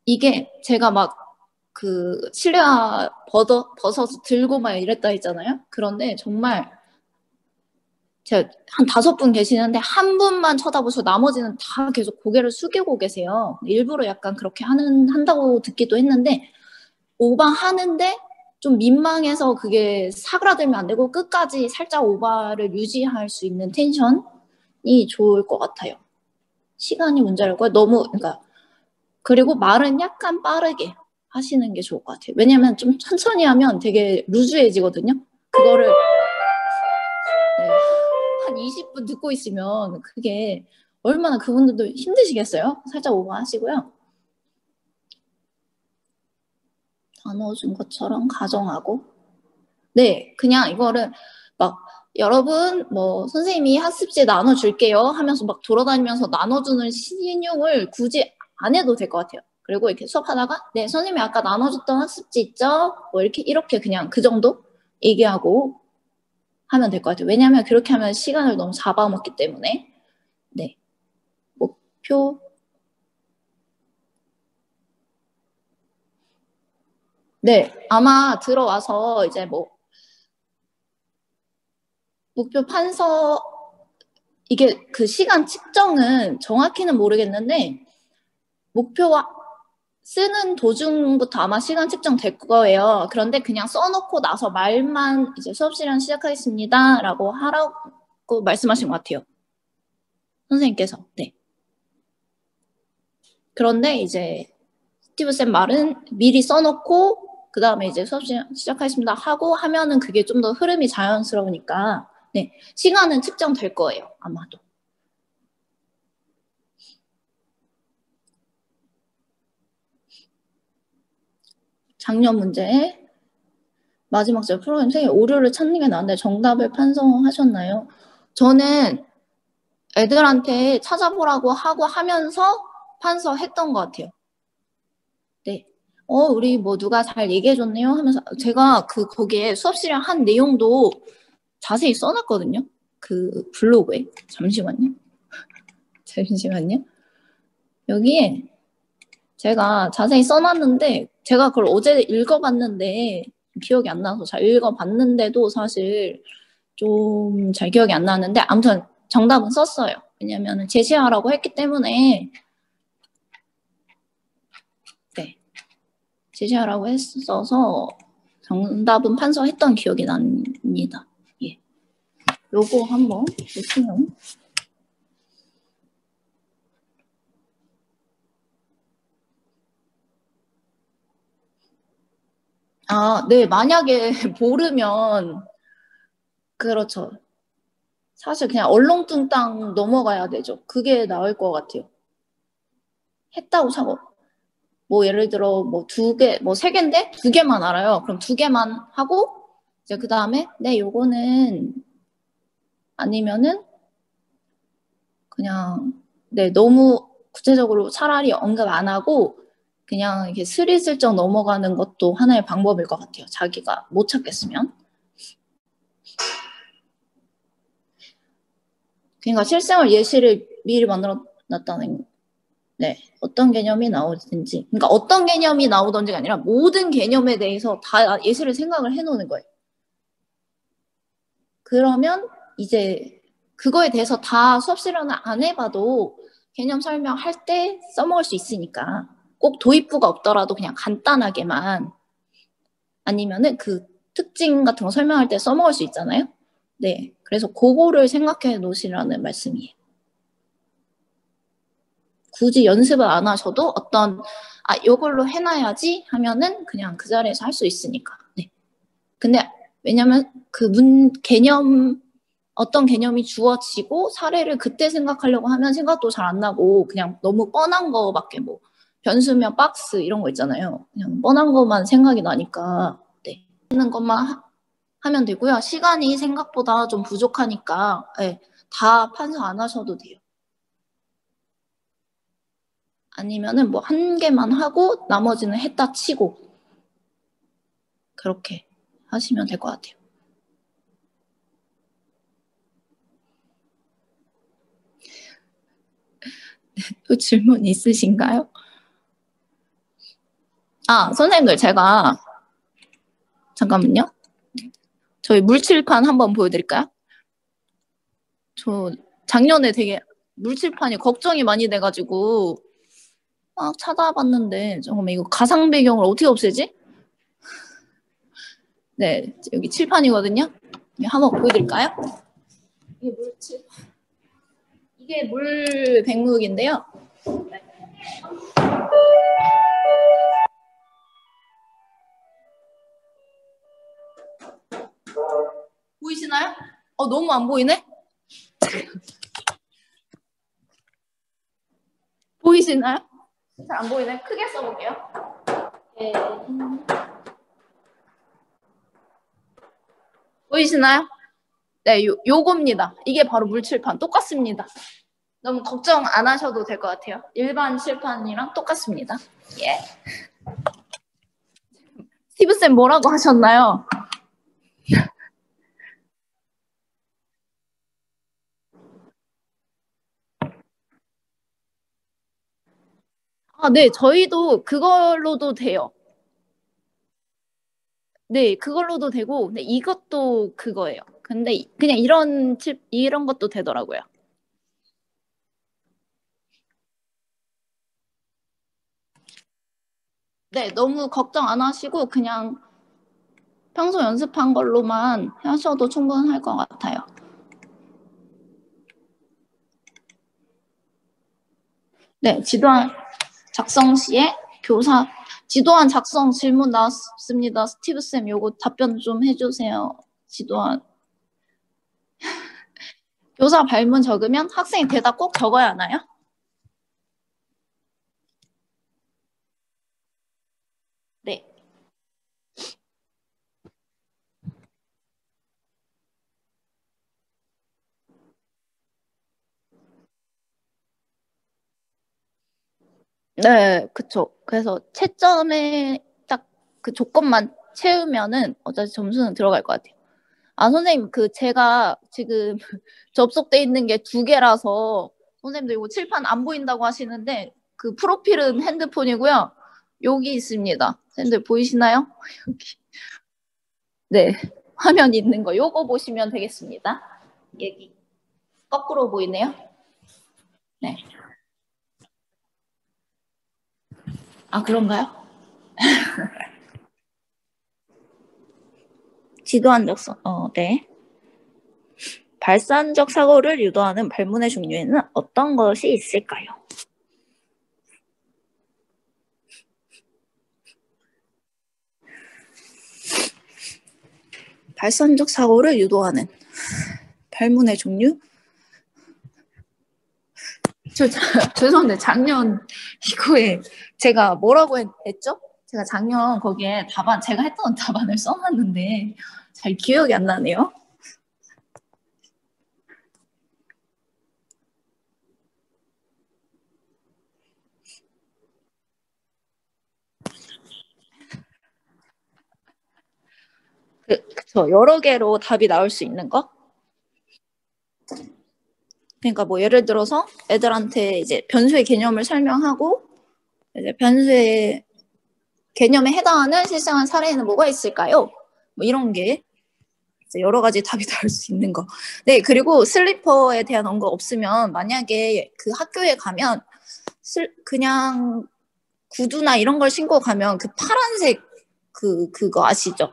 이게 제가 막 그 실내화 벗어서 들고 막 이랬다 했잖아요. 그런데 정말 제가 한 5분 계시는데 한 분만 쳐다보시고 나머지는 다 계속 고개를 숙이고 계세요. 일부러 약간 그렇게 한다고 듣기도 했는데 오바하는데 좀 민망해서 그게 사그라들면 안 되고 끝까지 살짝 오바를 유지할 수 있는 텐션이 좋을 것 같아요. 시간이 문제랄 거예요. 너무 그러니까 그리고 말은 약간 빠르게 하시는 게 좋을 것 같아요. 왜냐면 좀 천천히 하면 되게 루즈해지거든요. 그거를 네, 한 20분 듣고 있으면 그게 얼마나 그분들도 힘드시겠어요? 살짝 오버하시고요. 단어 준 것처럼 가정하고 네, 그냥 이거를 막 여러분 뭐 선생님이 학습지 나눠줄게요 하면서 막 돌아다니면서 나눠주는 신용을 굳이 안 해도 될 것 같아요. 그리고 이렇게 수업하다가 네 선생님이 아까 나눠줬던 학습지 있죠? 뭐 이렇게 그냥 그 정도 얘기하고 하면 될 것 같아요. 왜냐하면 그렇게 하면 시간을 너무 잡아먹기 때문에 네 목표 네 아마 들어와서 이제 뭐 목표 판서 이게 그 시간 측정은 정확히는 모르겠는데 목표와 쓰는 도중부터 아마 시간 측정될 거예요. 그런데 그냥 써놓고 나서 말만 이제 수업 시간 시작하겠습니다라고 하라고 말씀하신 것 같아요. 선생님께서. 네. 그런데 이제 스티브 쌤 말은 미리 써놓고 그 다음에 이제 수업 시작하겠습니다 하고 하면은 그게 좀 더 흐름이 자연스러우니까 네 시간은 측정될 거예요. 아마도. 작년 문제 마지막 절 프로그램 오류를 찾는 게 나은데 정답을 판성하셨나요? 저는 애들한테 찾아보라고 하고 하면서 판서했던 것 같아요. 네. 우리 뭐 누가 잘 얘기해줬네요 하면서 제가 거기에 수업실에 한 내용도 자세히 써놨거든요. 그 블로그에. 잠시만요. 잠시만요. 여기에 제가 자세히 써놨는데 제가 그걸 어제 읽어봤는데 기억이 안 나서 잘 읽어봤는데도 사실 좀 잘 기억이 안 나는데 아무튼 정답은 썼어요. 왜냐면 제시하라고 했기 때문에 네. 제시하라고 했어서 정답은 판서했던 기억이 납니다. 예. 요거 한번 보세요. 아, 네. 만약에 모르면 그렇죠. 사실 그냥 얼렁뚱땅 넘어가야 되죠. 그게 나을 것 같아요. 했다고 사고 뭐 예를 들어 뭐 2개, 뭐 3개인데 2개만 알아요. 그럼 2개만 하고 이제 그 다음에 네 요거는 아니면은 그냥 네 너무 구체적으로 차라리 언급 안 하고 그냥 이렇게 스리슬쩍 넘어가는 것도 하나의 방법일 것 같아요. 자기가 못 찾겠으면. 그러니까 실생활 예시를 미리 만들어 놨다는 네, 어떤 개념이 나오든지. 그러니까 어떤 개념이 나오든지가 아니라 모든 개념에 대해서 다 예시를 생각을 해놓는 거예요. 그러면 이제 그거에 대해서 다 수업 실현을 안 해봐도 개념 설명할 때 써먹을 수 있으니까 꼭 도입부가 없더라도 그냥 간단하게만 아니면은 그 특징 같은 거 설명할 때 써먹을 수 있잖아요. 네, 그래서 그거를 생각해 놓으시라는 말씀이에요. 굳이 연습을 안 하셔도 요걸로 해놔야지 하면은 그냥 그 자리에서 할 수 있으니까. 네. 근데 왜냐면 어떤 개념이 주어지고 사례를 그때 생각하려고 하면 생각도 잘 안 나고 그냥 너무 뻔한 거밖에 뭐 변수면 박스 이런 거 있잖아요. 그냥 뻔한 것만 생각이 나니까 네. 하는 것만 하면 되고요. 시간이 생각보다 좀 부족하니까 네. 다 판서 안 하셔도 돼요. 아니면은 뭐 1개만 하고 나머지는 했다 치고 그렇게 하시면 될 것 같아요. 또 질문 있으신가요? 선생님들 제가 잠깐만요. 저희 물칠판 한번 보여드릴까요? 저 작년에 되게 물칠판이 걱정이 많이 돼가지고 막 찾아봤는데 잠깐만 이거 가상 배경을 어떻게 없애지? 네, 여기 칠판이거든요. 한번 보여드릴까요? 이게 이게 물백묵인데요. 보이시나요? 너무 안 보이네? 보이시나요? 잘 안 보이네. 크게 써볼게요. 네. 보이시나요? 네, 요겁니다. 이게 바로 물칠판. 똑같습니다. 너무 걱정 안 하셔도 될 것 같아요. 일반 칠판이랑 똑같습니다. 예. 스티브쌤 뭐라고 하셨나요? 네, 저희도 그걸로도 돼요. 네, 그걸로도 되고, 근데 이것도 그거예요. 근데 그냥 이런 것도 되더라고요. 네, 너무 걱정 안 하시고 그냥 평소 연습한 걸로만 하셔도 충분할 것 같아요. 네, 지도안 작성 시에 지도안 작성 질문 나왔습니다. 스티브쌤 요거 답변 좀 해주세요. 지도안 교사 발문 적으면 학생이 대답 꼭 적어야 하나요? 네. 네, 그쵸. 그래서 채점에 딱 그 조건만 채우면은 어차피 점수는 들어갈 것 같아요. 아, 선생님, 그 제가 지금 접속돼 있는 게 두 개라서 선생님도 이거 칠판 안 보인다고 하시는데 그 프로필은 핸드폰이고요. 여기 있습니다. 선생님들 보이시나요? 여기. 네, 화면 있는 거 요거 보시면 되겠습니다. 여기 거꾸로 보이네요. 네. 아, 그런가요? 지도안적 네. 발산적 사고를 유도하는 발문의 종류에는 어떤 것이 있을까요? 발산적 사고를 유도하는 발문의 종류? 죄송한데 작년 이거에 제가 뭐라고 했죠? 제가 작년 거기에 답안 제가 했던 답안을 써놨는데 잘 기억이 안 나네요. 그쵸. 여러 개로 답이 나올 수 있는 거? 그러니까 뭐 예를 들어서 애들한테 이제 변수의 개념을 설명하고 이제 변수의 개념에 해당하는 실생활 사례에는 뭐가 있을까요? 뭐 이런 게 여러 가지 답이 나올 수 있는 거. 네, 그리고 슬리퍼에 대한 언급 없으면 만약에 그 학교에 가면 그냥 구두나 이런 걸 신고 가면 그 파란색 그거 아시죠?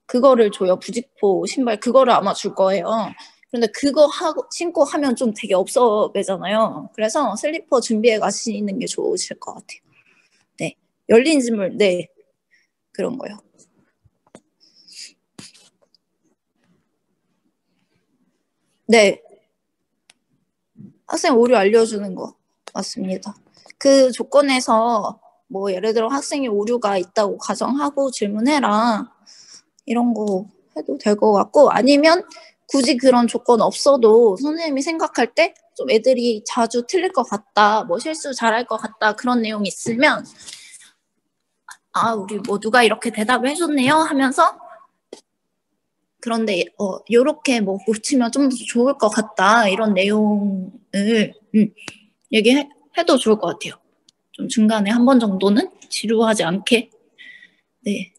그거를 줘요. 부직포 신발 그거를 아마 줄 거예요. 그런데 그거 신고 하면 좀 되게 없어 보이잖아요. 그래서 슬리퍼 준비해 가시는 게 좋으실 것 같아요. 네, 열린 질문, 네, 그런 거요. 네, 학생 오류 알려주는 거 맞습니다. 그 조건에서 뭐 예를 들어 학생이 오류가 있다고 가정하고 질문해라 이런 거 해도 될 것 같고 아니면 굳이 그런 조건 없어도 선생님이 생각할 때 좀 애들이 자주 틀릴 것 같다 뭐 실수 잘할 것 같다 그런 내용이 있으면 아 우리 뭐 누가 이렇게 대답을 해줬네요 하면서 그런데 요렇게 뭐 고치면 좀 더 좋을 것 같다 이런 내용을 얘기해도 좋을 것 같아요. 좀 중간에 한 번 정도는 지루하지 않게. 네.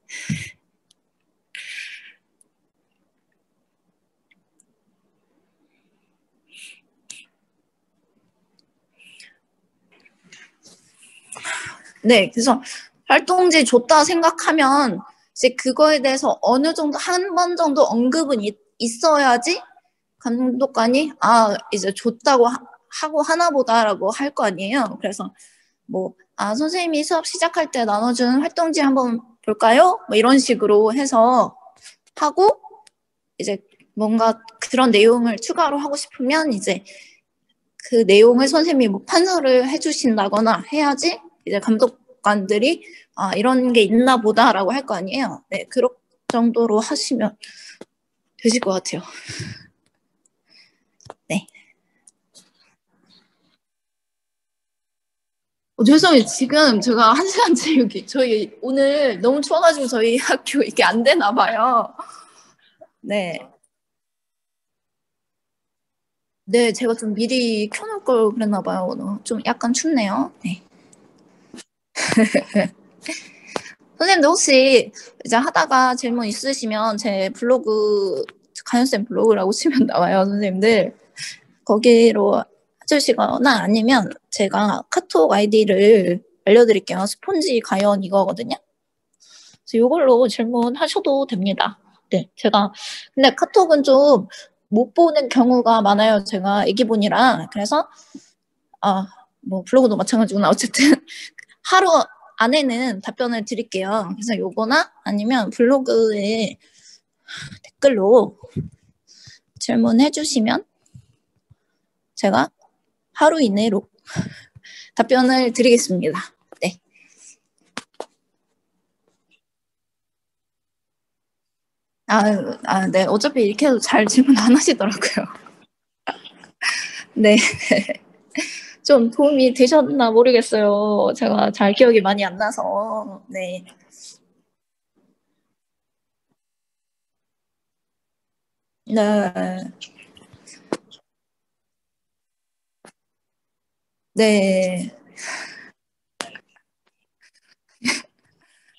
네, 그래서 활동지 줬다 생각하면 이제 그거에 대해서 어느 정도 한 번 정도 언급은 있어야지 감독관이 아 이제 줬다고 하고 하나 보다라고 할 거 아니에요. 그래서 뭐 아 선생님이 수업 시작할 때 나눠준 활동지 한번 볼까요? 뭐 이런 식으로 해서 하고 이제 뭔가 그런 내용을 추가로 하고 싶으면 이제 그 내용을 선생님이 뭐 판서를 해주신다거나 해야지 이제 감독관들이 아 이런 게 있나 보다라고 할 거 아니에요. 네, 그런 정도로 하시면 되실 것 같아요. 네. 죄송해요. 지금 제가 1시간째 여기 저희 오늘 너무 추워가지고 저희 학교 이게 안 되나 봐요. 네. 네, 제가 좀 미리 켜놓을 걸 그랬나 봐요. 좀 약간 춥네요. 네. 선생님도 혹시 이제 하다가 질문 있으시면 제 블로그 가연쌤 블로그라고 치면 나와요, 선생님들. 거기로 해주시거나 아니면 제가 카톡 아이디를 알려드릴게요. 스폰지 가연 이거거든요. 그래서 이걸로 질문하셔도 됩니다. 네, 제가 근데 카톡은 좀 못 보는 경우가 많아요. 제가 애기분이라 그래서 뭐 블로그도 마찬가지구나. 어쨌든 하루 안에는 답변을 드릴게요. 그래서 요거나 아니면 블로그에 댓글로 질문해 주시면 제가 하루 이내로 답변을 드리겠습니다. 네. 네. 어차피 이렇게 해도 잘 질문 안 하시더라고요. 네. 좀 도움이 되셨나 모르겠어요. 제가 잘 기억이 많이 안 나서. 네. 네. 네.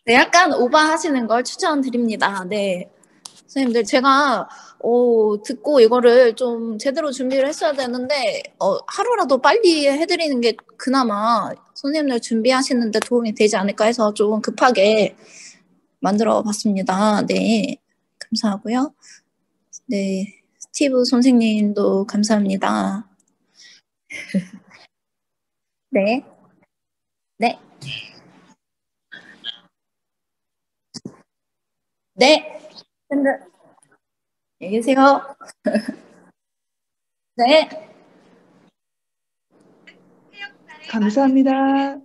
네, 약간 오버하시는 걸 추천드립니다. 네. 선생님들 제가 듣고 이거를 좀 제대로 준비를 했어야 되는데 하루라도 빨리 해드리는 게 그나마 선생님들 준비하시는데 도움이 되지 않을까 해서 좀 급하게 만들어 봤습니다. 네. 감사하고요. 네. 스티브 선생님도 감사합니다. 네. 네. 네. 선생님들 안녕히 계세요. 네. 감사합니다.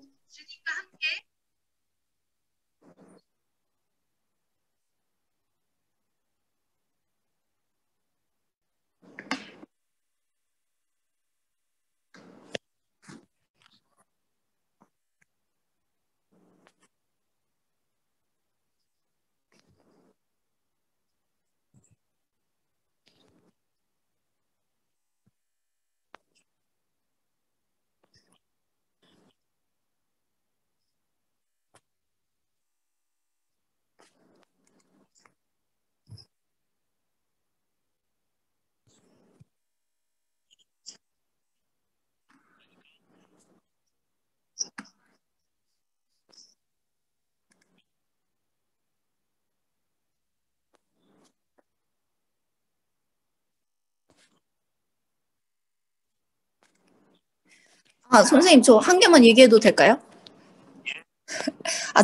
선생님, 저 한 개만 얘기해도 될까요?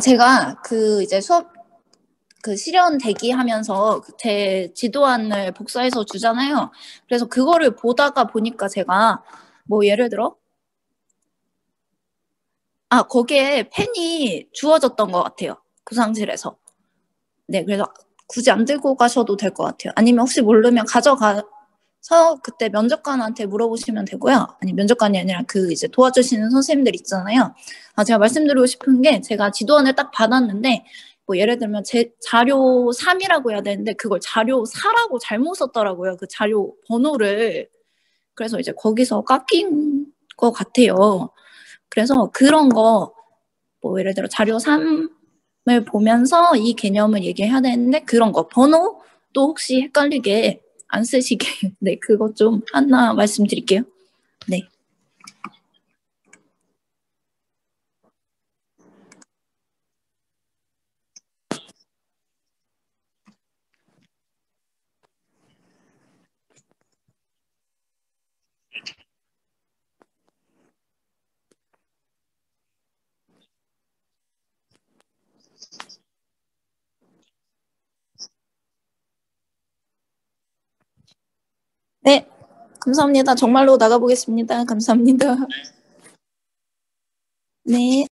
제가 이제 수업, 실연 대기하면서 제 지도안을 복사해서 주잖아요. 그래서 그거를 보다가 보니까 제가, 뭐, 예를 들어, 거기에 펜이 주어졌던 것 같아요. 구상실에서. 네, 그래서 굳이 안 들고 가셔도 될 것 같아요. 아니면 혹시 모르면 가져가서 그때 면접관한테 물어보시면 되고요. 아니, 면접관이 아니라 이제 도와주시는 선생님들 있잖아요. 제가 말씀드리고 싶은 게 제가 지도안을 딱 받았는데, 뭐 예를 들면 제 자료 3이라고 해야 되는데 그걸 자료 4라고 잘못 썼더라고요. 그 자료 번호를. 그래서 이제 거기서 깎인 것 같아요. 그래서 그런 거, 뭐 예를 들어 자료 3을 보면서 이 개념을 얘기해야 되는데 그런 거 번호도 혹시 헷갈리게 안 쓰시게 네, 그거 좀 하나 말씀드릴게요. 네. 네. 감사합니다. 정말로 나가보겠습니다. 감사합니다. 네.